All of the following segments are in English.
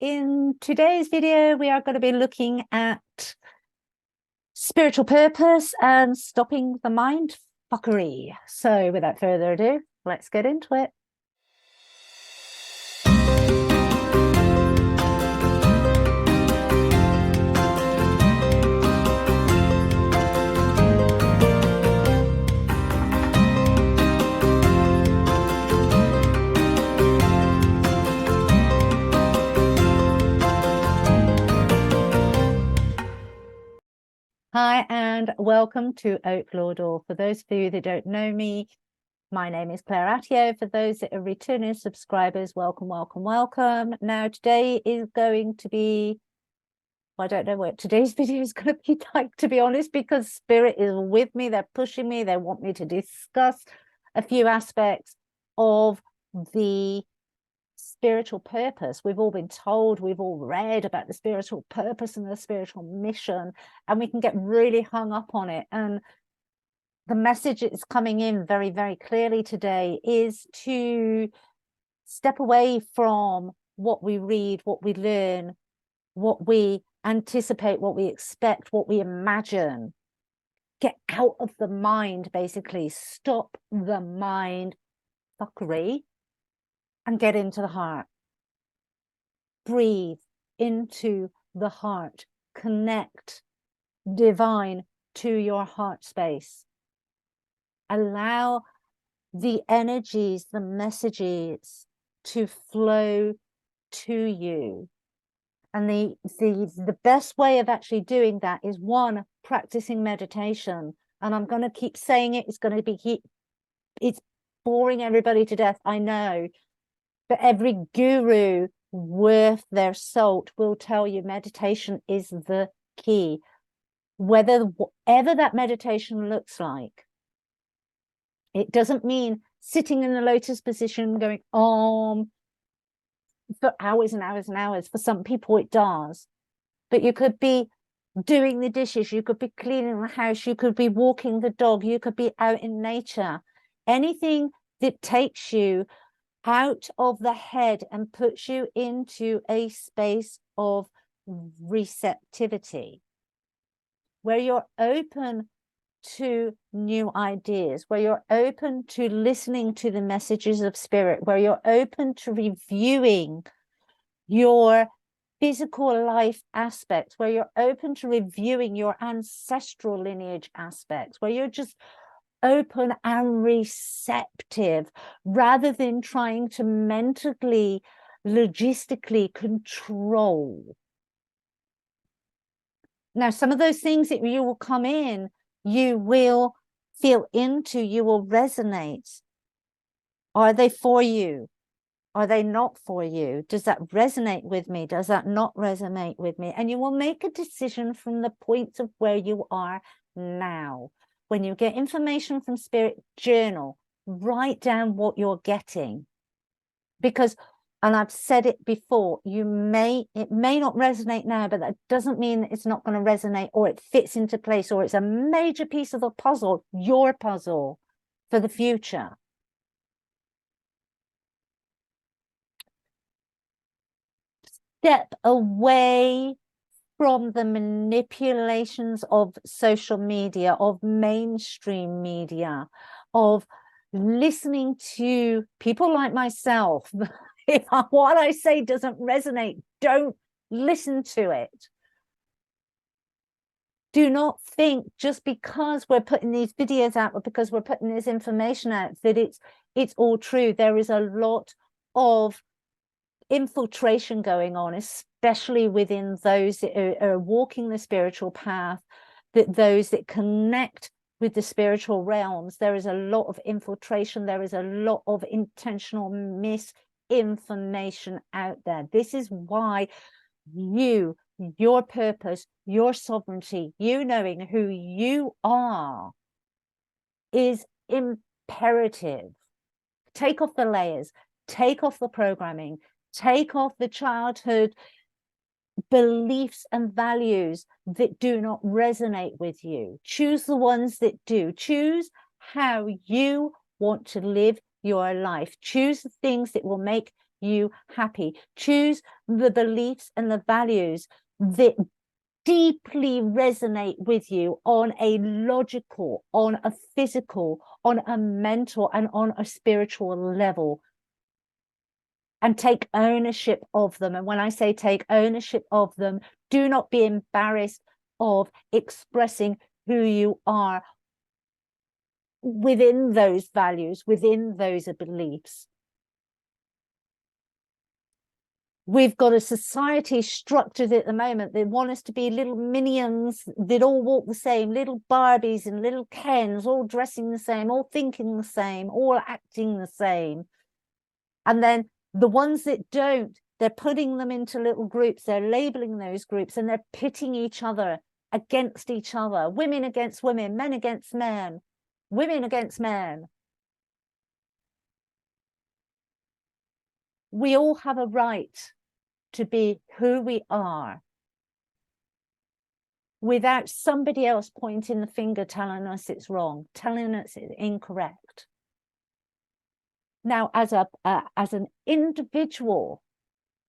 In today's video, we are going to be looking at spiritual purpose and stopping the mind fuckery. So without further ado, let's get into it. Hi, and welcome to Outlaw Door. For those of you that don't know me, my name is Claire Atyeo. For those that are returning subscribers, welcome, welcome, welcome. Now, today is going to be, I don't know what today's video is going to be like, to be honest, because Spirit is with me. They're pushing me. They want me to discuss a few aspects of the spiritual purpose. We've all been told, we've all read about the spiritual purpose and the spiritual mission, and we can get really hung up on it. And the message that's coming in very, very clearly today is to step away from what we read, what we learn, what we anticipate, what we expect, what we imagine. Get out of the mind, basically. Stop the mind fuckery and get into the heart. Breathe into the heart. Connect divine to your heart space. Allow the energies, the messages to flow to you. And the best way of actually doing that is, one, practicing meditation. And I'm going to keep saying it. It's going to be, it's boring everybody to death, I know. But every guru worth their salt will tell you meditation is the key. Whatever that meditation looks like. It doesn't mean sitting in the lotus position going for hours and hours and hours. For some people it does. But you could be doing the dishes, you could be cleaning the house, you could be walking the dog, you could be out in nature. Anything that takes you out of the head and puts you into a space of receptivity, where you're open to new ideas, where you're open to listening to the messages of spirit, where you're open to reviewing your physical life aspects, where you're open to reviewing your ancestral lineage aspects, where you're just open and receptive, rather than trying to mentally, logistically control. Now, some of those things that you will come in, you will feel into, you will resonate. Are they for you? Are they not for you? Does that resonate with me? Does that not resonate with me? And you will make a decision from the point of where you are now. When you get information from spirit, journal, write down what you're getting. Because, and I've said it before, it may not resonate now, but that doesn't mean it's not going to resonate, or it fits into place, or it's a major piece of the puzzle, your puzzle for the future. Step away from the manipulations of social media, of mainstream media, of listening to people like myself. If what I say doesn't resonate, don't listen to it. Do not think just because we're putting these videos out, or because we're putting this information out, that it's all true. There is a lot of infiltration going on, especially within those that are walking the spiritual path, that those that connect with the spiritual realms. There is a lot of infiltration. There is a lot of intentional misinformation out there. This is why your purpose, your sovereignty, you knowing who you are is imperative. Take off the layers, take off the programming, take off the childhood beliefs and values that do not resonate with you. Choose the ones that do. Choose how you want to live your life. Choose the things that will make you happy. Choose the beliefs and the values that deeply resonate with you on a logical, on a physical, on a mental, and on a spiritual level. And take ownership of them. And when I say take ownership of them, do not be embarrassed of expressing who you are within those values, within those beliefs. We've got a society structured at the moment that want us to be little minions that all walk the same, little Barbies and little Kens, all dressing the same, all thinking the same, all acting the same. And then the ones that don't, they're putting them into little groups, they're labeling those groups, and they're pitting each other against each other. Women against women, men against men, women against men. We all have a right to be who we are without somebody else pointing the finger, telling us it's wrong, telling us it's incorrect. Now, as an individual,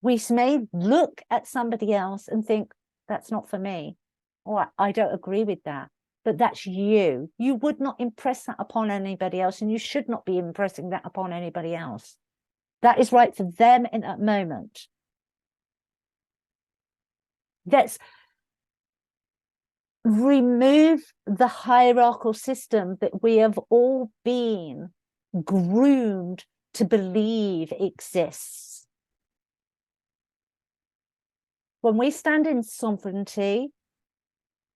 we may look at somebody else and think, that's not for me, or I don't agree with that. But that's you. You would not impress that upon anybody else, and you should not be impressing that upon anybody else. That is right for them in that moment. Let's remove the hierarchical system that we have all been groomed to believe exists. When we stand in sovereignty,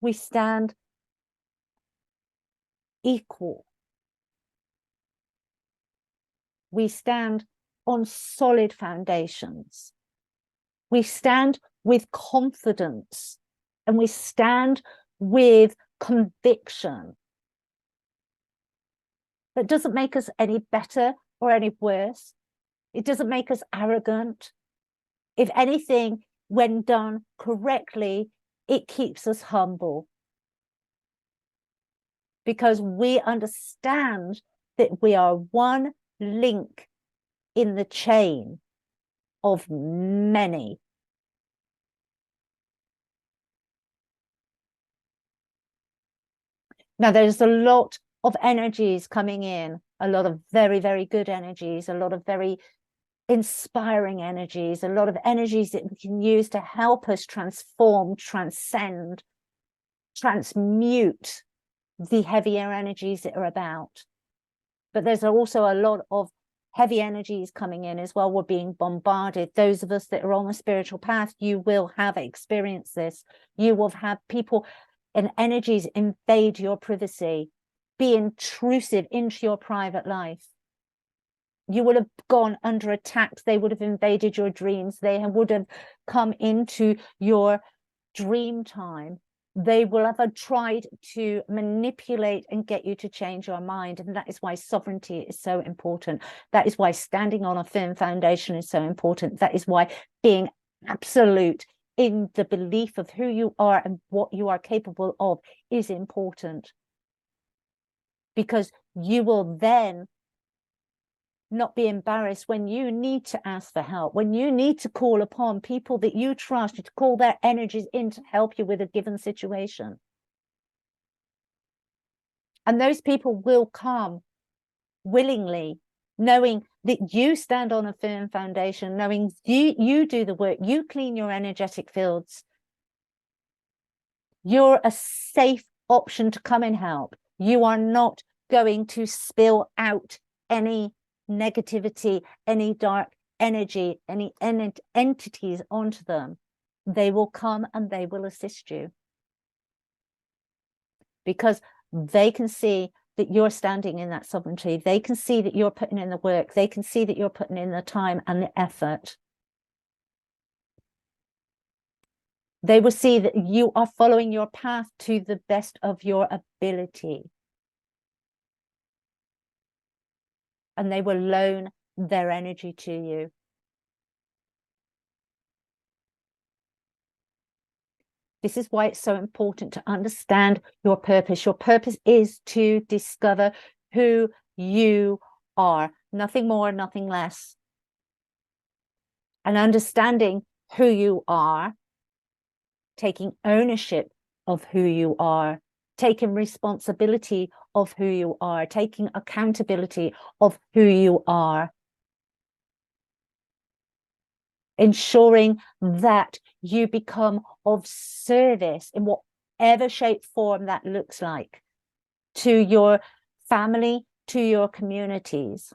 we stand equal. We stand on solid foundations. We stand with confidence, and we stand with conviction. That doesn't make us any better or any worse. It doesn't make us arrogant. If anything, when done correctly, it keeps us humble. Because we understand that we are one link in the chain of many. Now, there's a lot of energies coming in, a lot of very, very good energies, a lot of very inspiring energies, a lot of energies that we can use to help us transform, transcend, transmute the heavier energies that are about. But there's also a lot of heavy energies coming in as well. We're being bombarded. Those of us that are on the spiritual path, you will have experienced this. You will have people and energies invade your privacy, be intrusive into your private life. You would have gone under attack. They would have invaded your dreams. They would have come into your dream time. They will have tried to manipulate and get you to change your mind. And that is why sovereignty is so important. That is why standing on a firm foundation is so important. That is why being absolute in the belief of who you are and what you are capable of is important. Because you will then not be embarrassed when you need to ask for help, when you need to call upon people that you trust, to call their energies in to help you with a given situation. And those people will come willingly, knowing that you stand on a firm foundation, knowing you do the work, you clean your energetic fields. You're a safe option to come and help. You are not going to spill out any negativity, any dark energy, any entities onto them. They will come and they will assist you, because they can see that you're standing in that sovereignty. They can see that you're putting in the work. They can see that you're putting in the time and the effort. They will see that you are following your path to the best of your ability. And they will loan their energy to you. This is why it's so important to understand your purpose. Your purpose is to discover who you are. Nothing more, nothing less. and understanding who you are, taking ownership of who you are, taking responsibility of who you are, taking accountability of who you are, ensuring that you become of service in whatever shape, form that looks like, to your family, to your communities.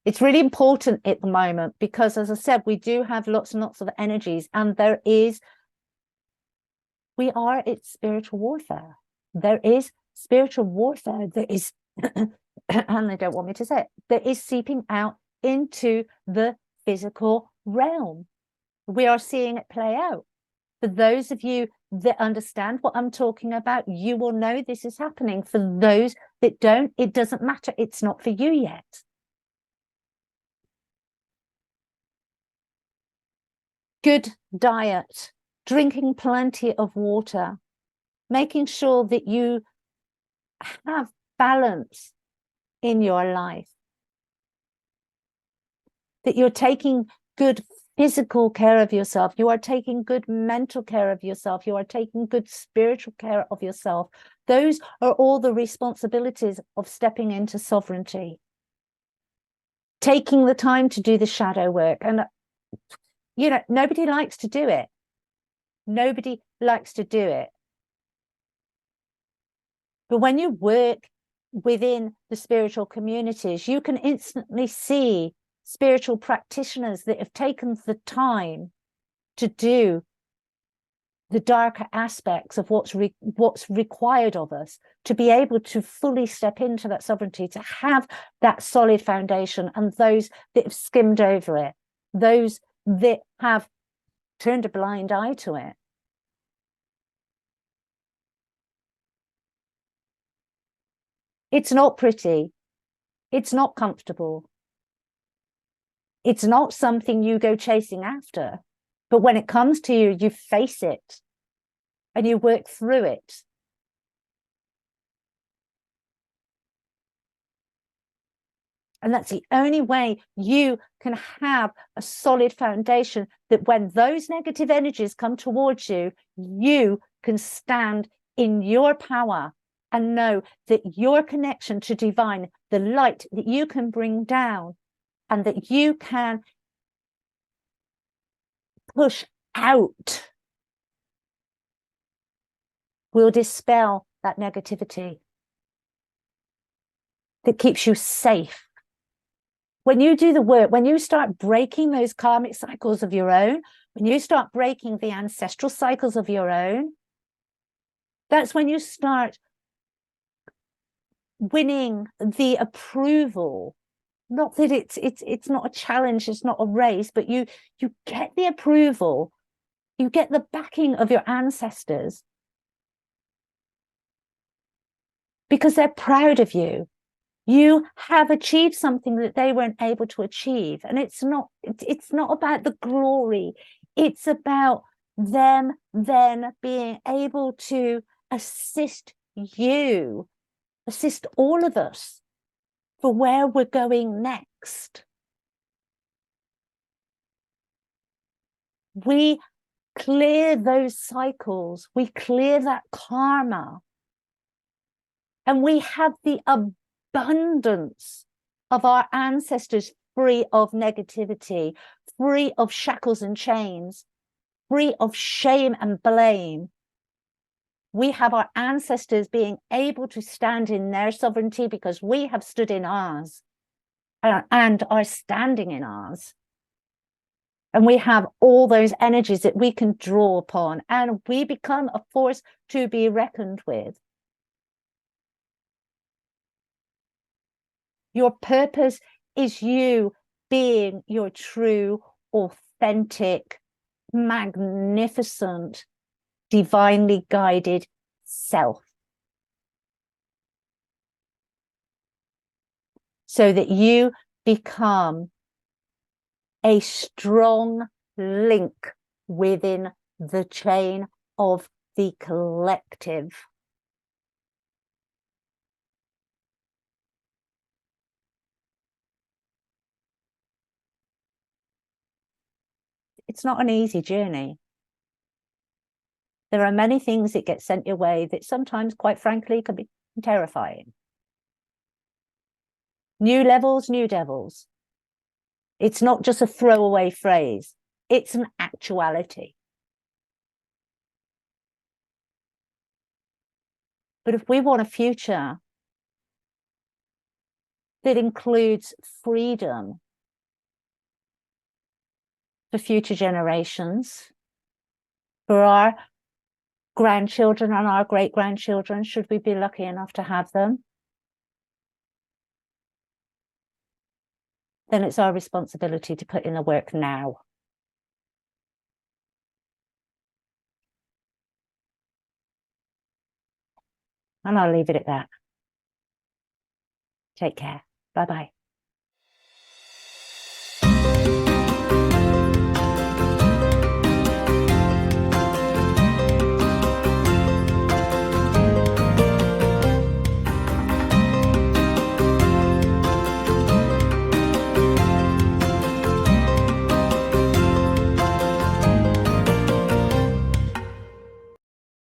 It's really important at the moment because, as I said, we do have lots and lots of energies, and we are at spiritual warfare. There is spiritual warfare that is, and they don't want me to say it, that is seeping out into the physical realm. We are seeing it play out. For those of you that understand what I'm talking about, you will know this is happening. For those that don't, it doesn't matter. It's not for you yet. Good diet, drinking plenty of water, making sure that you have balance in your life, that you're taking good physical care of yourself, you are taking good mental care of yourself, you are taking good spiritual care of yourself. Those are all the responsibilities of stepping into sovereignty. Taking the time to do the shadow work. And, you know, nobody likes to do it. Nobody likes to do it. But when you work within the spiritual communities, you can instantly see spiritual practitioners that have taken the time to do the darker aspects of what's required of us to be able to fully step into that sovereignty, to have that solid foundation. And those that have skimmed over it, those that have turned a blind eye to it, it's not pretty, it's not comfortable, it's not something you go chasing after. But when it comes to you, you face it and you work through it. And that's the only way you can have a solid foundation, that when those negative energies come towards you, you can stand in your power and know that your connection to divine, the light that you can bring down and that you can push out, will dispel that negativity that keeps you safe. When you do the work, when you start breaking those karmic cycles of your own, when you start breaking the ancestral cycles of your own, that's when you start winning the approval. Not that it's not a challenge, it's not a race, but you get the approval, you get the backing of your ancestors because they're proud of you. You have achieved something that they weren't able to achieve. And it's not about the glory. It's about them then being able to assist you, assist all of us for where we're going next. We clear those cycles, we clear that karma, and we have the abundance of our ancestors free of negativity, free of shackles and chains, free of shame and blame. We have our ancestors being able to stand in their sovereignty because we have stood in ours and are standing in ours. And we have all those energies that we can draw upon, and we become a force to be reckoned with. Your purpose is you being your true, authentic, magnificent, divinely guided self. So that you become a strong link within the chain of the collective. it's not an easy journey. There are many things that get sent your way that sometimes, quite frankly, can be terrifying. New levels, new devils. It's not just a throwaway phrase. It's an actuality. But if we want a future that includes freedom for future generations, for our grandchildren and our great-grandchildren, should we be lucky enough to have them, then it's our responsibility to put in the work now. And I'll leave it at that. Take care. Bye-bye.